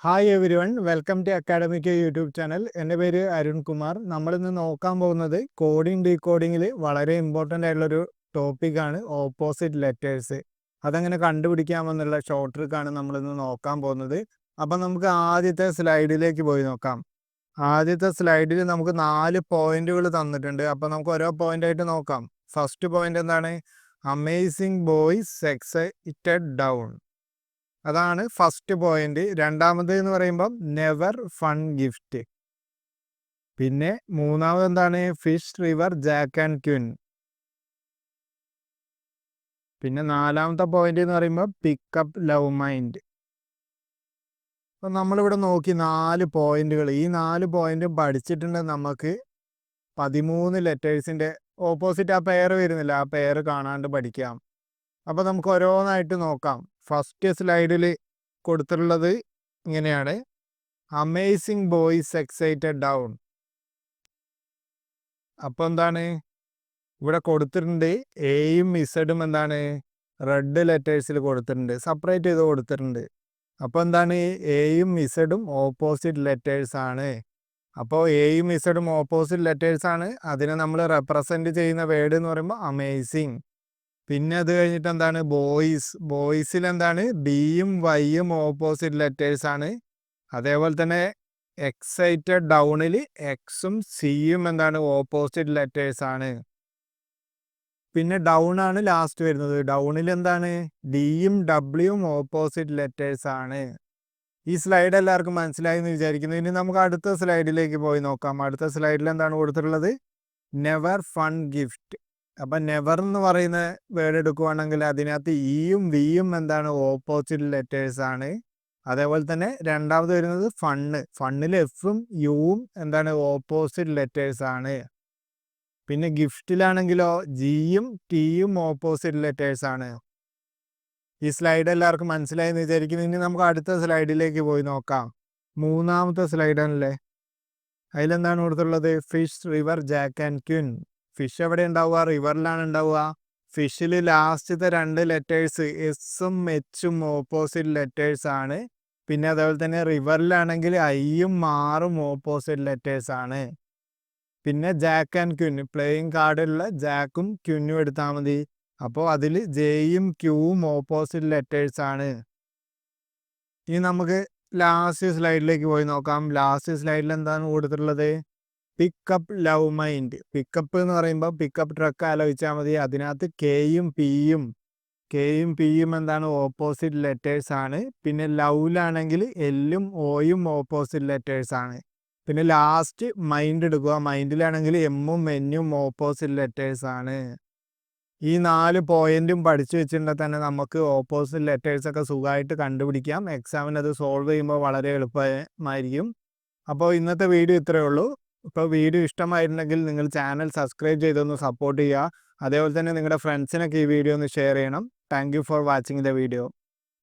Hi every one, welcome two academic YouTube channel. എൻ്റെ പേര് അരുൺ കുമാർ. നമ്മളിന്ന് നോക്കാൻ പോകുന്നത് കോഡിംഗ് ഡീകോഡിങ്ങിൽ വളരെ ഇമ്പോർട്ടൻ്റ് ആയിട്ടുള്ളൊരു ടോപ്പിക്കാണ് ഓപ്പോസിറ്റ് ലെറ്റേഴ്സ്. അതെങ്ങനെ കണ്ടുപിടിക്കാമെന്നുള്ള ഷോർട്ട് ട്രിക്കാണ് നമ്മളിന്ന് നോക്കാൻ പോകുന്നത്. അപ്പം നമുക്ക് ആദ്യത്തെ സ്ലൈഡിലേക്ക് പോയി നോക്കാം. ആദ്യത്തെ സ്ലൈഡിൽ നമുക്ക് 4 പോയിന്റുകൾ തന്നിട്ടുണ്ട്. അപ്പം നമുക്ക് ഓരോ പോയിൻ്റായിട്ട് നോക്കാം. ഫസ്റ്റ് പോയിന്റ് എന്താണ്? Amazing boys excited down. അതാണ് ഫസ്റ്റ് പോയിന്റ്. രണ്ടാമത് എന്ന് പറയുമ്പോൾ നെവർ ഫൺ ഗിഫ്റ്റ്. പിന്നെ മൂന്നാമത് എന്താണ്? ഫിഷ് റിവർ ജാക്ക് ആൻഡ് ക്വിൻ. പിന്നെ നാലാമത്തെ പോയിന്റ് എന്ന് പറയുമ്പോൾ പിക്കപ്പ് ലവ് മൈൻഡ്. അപ്പം നമ്മളിവിടെ നോക്കി 4 പോയിന്റുകൾ. ഈ 4 പോയിന്റും പഠിച്ചിട്ടുണ്ടെങ്കിൽ നമുക്ക് 13 ലെറ്റേഴ്സിൻ്റെ ഓപ്പോസിറ്റ് ആ പെയർ വരുന്നില്ല, ആ പെയർ കാണാണ്ട് പഠിക്കാം. അപ്പോൾ നമുക്ക് ഓരോന്നായിട്ട് നോക്കാം. ഫസ്റ്റ് സ്ലൈഡിൽ കൊടുത്തിട്ടുള്ളത് ഇങ്ങനെയാണ്: അമേസിങ് ബോയ്സ് എക്സൈറ്റഡ് ഡൗൺ. അപ്പോൾ എന്താണ് ഇവിടെ കൊടുത്തിട്ടുണ്ട്? എയും ഇസഡും എന്താണ് റെഡ് ലെറ്റേഴ്സിൽ കൊടുത്തിട്ടുണ്ട്, സെപ്പറേറ്റ് ചെയ്ത് കൊടുത്തിട്ടുണ്ട്. അപ്പോൾ എന്താണ്? എയും ഇസഡും ഓപ്പോസിറ്റ് ലെറ്റേഴ്സ് ആണ്. അപ്പോൾ എയും ഇസഡും ഓപ്പോസിറ്റ് ലെറ്റേഴ്സ് ആണ്. അതിനെ നമ്മൾ റെപ്രസെൻറ്റ് ചെയ്യുന്ന വേർഡ് എന്ന് പറയുമ്പോൾ അമേസിങ്. പിന്നെ അത് കഴിഞ്ഞിട്ട് എന്താണ്? ബോയ്സ്. ബോയ്സിൽ എന്താണ്? ബിയും വൈയും ഓപ്പോസിറ്റ് ലെറ്റേഴ്സ് ആണ്. അതേപോലെ തന്നെ എക്സൈറ്റഡ് ഡൗണിൽ എക്സും സിയും എന്താണ്? ഓപ്പോസിറ്റ് ലെറ്റേഴ്സ് ആണ്. പിന്നെ ഡൗൺ ആണ് ലാസ്റ്റ് വരുന്നത്. ഡൗണിൽ എന്താണ്? ഡിയും ഡബ്ല്യുവും ഓപ്പോസിറ്റ് ലെറ്റേഴ്സ് ആണ്. ഈ സ്ലൈഡ് എല്ലാവർക്കും മനസ്സിലായി എന്ന് വിചാരിക്കുന്നു. ഇനി നമുക്ക് അടുത്ത സ്ലൈഡിലേക്ക് പോയി നോക്കാം. അടുത്ത സ്ലൈഡിൽ എന്താണ് കൊടുത്തിട്ടുള്ളത്? Never fun gift. അപ്പം നെവർ എന്ന് പറയുന്ന വേർഡ് എടുക്കുകയാണെങ്കിൽ അതിനകത്ത് ഇയും വിയും എന്താണ്? ഓപ്പോസിറ്റ് ലെറ്റേഴ്സ് ആണ്. അതേപോലെ തന്നെ രണ്ടാമത് വരുന്നത് ഫണ്ണ്. ഫണ്ണിൽ എഫും യുവും എന്താണ്? ഓപ്പോസിറ്റ് ലെറ്റേഴ്സ് ആണ്. പിന്നെ ഗിഫ്റ്റിലാണെങ്കിലോ ജിയും ടിയും ഓപ്പോസിറ്റ് ലെറ്റേഴ്സ് ആണ്. ഈ സ്ലൈഡ് എല്ലാവർക്കും മനസ്സിലായി എന്ന് വിചാരിക്കുന്നു. ഇനി നമുക്ക് അടുത്ത സ്ലൈഡിലേക്ക് പോയി നോക്കാം. മൂന്നാമത്തെ സ്ലൈഡാണല്ലേ. അതിലെന്താണ് കൊടുത്തുള്ളത്? Fish river jack and queen. Fish എവിടെ ഉണ്ടാവുക? റിവറിലാണ് ഉണ്ടാവുക. ഫിഷിൽ ലാസ്റ്റത്തെ 2 ലെറ്റേഴ്സ് എസും എച്ചും ഓപ്പോസിറ്റ് ലെറ്റേഴ്സ് ആണ്. പിന്നെ അതേപോലെ തന്നെ റിവറിലാണെങ്കിൽ ഐയും ആറും ഓപ്പോസിറ്റ് ലെറ്റേഴ്സ് ആണ്. പിന്നെ ജാക്ക് ആൻഡ് ക്വിൻ, പ്ലേയിങ് കാർഡിലുള്ള ജാക്കും ക്വിന്നും എടുത്താൽ മതി. അപ്പോൾ അതിൽ ജെയും ക്യൂവും ഓപ്പോസിറ്റ് ലെറ്റേഴ്സ് ആണ്. ഇനി നമുക്ക് ലാസ്റ്റ് സ്ലൈഡിലേക്ക് പോയി നോക്കാം. ലാസ്റ്റ് സ്ലൈഡിൽ എന്താണ് കൊടുത്തിട്ടുള്ളത്? Pickup love mind. പിക്കപ്പ് എന്ന് പറയുമ്പോൾ പിക്കപ്പ് ട്രക്ക് ആലോചിച്ചാൽ മതി. അതിനകത്ത് കെയും പിയും എന്താണ്? ഓപ്പോസിറ്റ് ലെറ്റേഴ്സ് ആണ്. പിന്നെ ലവിലാണെങ്കിൽ എല്ലും ഓയും ഓപ്പോസിറ്റ് ലെറ്റേഴ്സ് ആണ്. പിന്നെ ലാസ്റ്റ് മൈൻഡ് എടുക്കുക. മൈൻഡിലാണെങ്കിൽ എമ്മും എന്നും ഓപ്പോസിറ്റ് ലെറ്റേഴ്സ് ആണ്. ഈ 4 പോയിന്റും പഠിച്ചു വെച്ചിട്ടുണ്ടെങ്കിൽ തന്നെ നമുക്ക് ഓപ്പോസിറ്റ് ലെറ്റേഴ്സൊക്കെ സുഖമായിട്ട് കണ്ടുപിടിക്കാം. എക്സാമിന് അത് സോൾവ് ചെയ്യുമ്പോൾ വളരെ എളുപ്പമായിരിക്കും. അപ്പോൾ ഇന്നത്തെ വീഡിയോ ഇത്രയേ ഉള്ളൂ. ഇപ്പോൾ വീഡിയോ ഇഷ്ടമായിട്ടുണ്ടെങ്കിൽ നിങ്ങൾ ചാനൽ സബ്സ്ക്രൈബ് ചെയ്തൊന്ന് സപ്പോർട്ട് ചെയ്യുക. അതേപോലെ തന്നെ നിങ്ങളുടെ ഫ്രണ്ട്സിനൊക്കെ ഈ വീഡിയോ ഒന്ന് ഷെയർ ചെയ്യണം. Thank you for watching the video.